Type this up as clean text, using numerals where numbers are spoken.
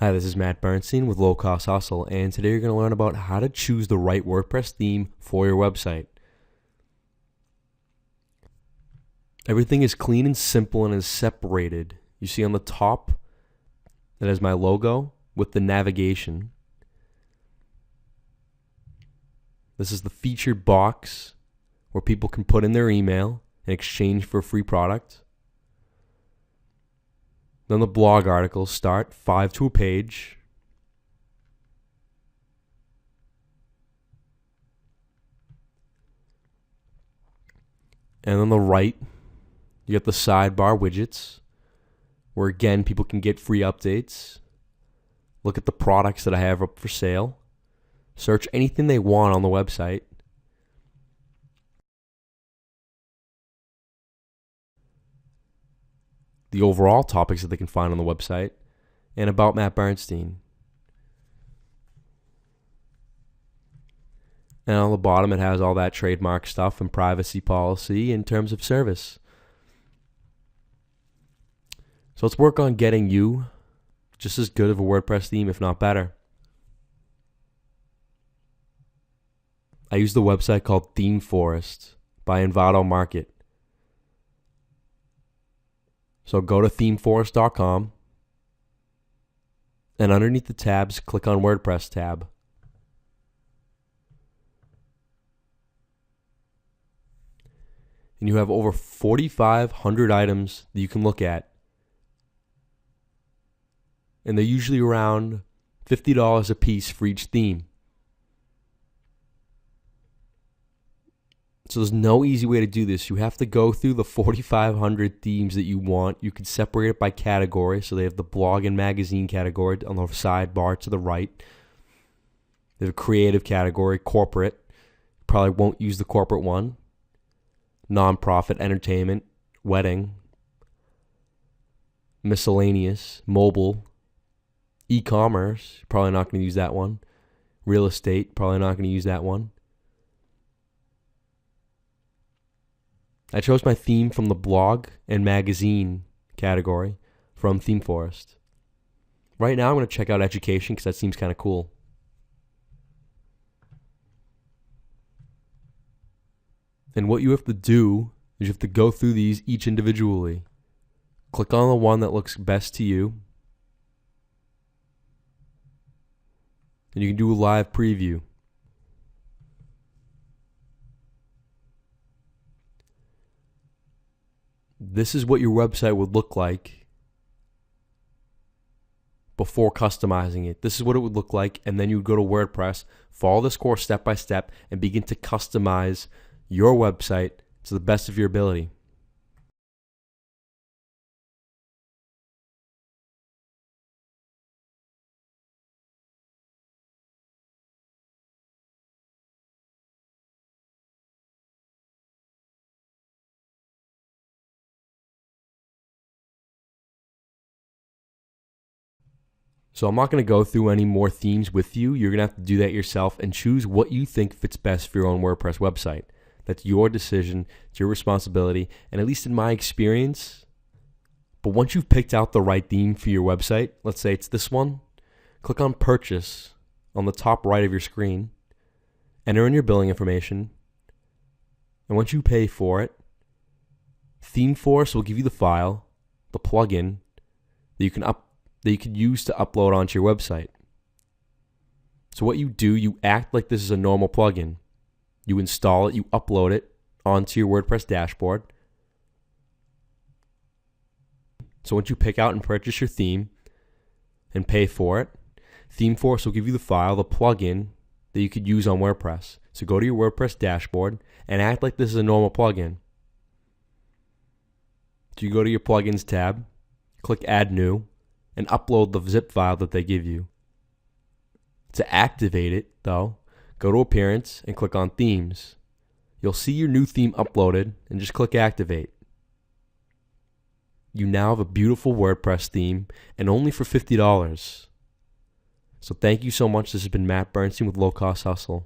Hi, this is Matt Bernstein with Low Cost Hustle, and today you're going to learn about how to choose the right WordPress theme for your website. Everything is clean and simple and is separated. You see on the top, that is my logo with the navigation. This is the featured box where people can put in their email in exchange for a free product. Then the blog articles start 5 to a page. And on the right, you get the sidebar widgets, where again, people can get free updates. Look at the products that I have up for sale. Search anything they want on the website. The overall topics that they can find on the website, and about Matt Bernstein. And on the bottom, it has all that trademark stuff and privacy policy in terms of service. So let's work on getting you just as good of a WordPress theme, if not better. I use the website called Theme Forest by Envato Market. So go to themeforest.com, and underneath the tabs, click on WordPress tab. And you have over 4,500 items that you can look at. And they're usually around $50 a piece for each theme. So there's no easy way to do this. You have to go through the 4,500 themes that you want. You can separate it by category. So they have the blog and magazine category on the sidebar to the right. They have a creative category, corporate. Probably won't use the corporate one. Nonprofit, entertainment, wedding, miscellaneous, mobile, e-commerce. Probably not going to use that one. Real estate. Probably not going to use that one. I chose my theme from the blog and magazine category from Theme Forest. Right now I'm going to check out education because that seems kind of cool. And what you have to do is you have to go through these each individually. Click on the one that looks best to you. And you can do a live preview. This is what your website would look like before customizing it. This is what it would look like, and then you would go to WordPress, follow this course step by step, and begin to customize your website to the best of your ability. So I'm not going to go through any more themes with you. You're going to have to do that yourself and choose what you think fits best for your own WordPress website. That's your decision. It's your responsibility. And at least in my experience, but once you've picked out the right theme for your website, let's say it's this one, click on Purchase on the top right of your screen. Enter in your billing information. And once you pay for it, ThemeForce will give you the file, the plugin, that you can use to upload onto your website. So what you do, you act like this is a normal plugin. You install it, you upload it onto your WordPress dashboard. So once you pick out and purchase your theme and pay for it, ThemeForce will give you the file, the plugin that you could use on WordPress. So go to your WordPress dashboard and act like this is a normal plugin. So you go to your plugins tab, click Add New, and upload the zip file that they give you. To activate it, though, go to Appearance and click on Themes. You'll see your new theme uploaded and just click Activate. You now have a beautiful WordPress theme and only for $50. So thank you so much. This has been Matt Bernstein with Low Cost Hustle.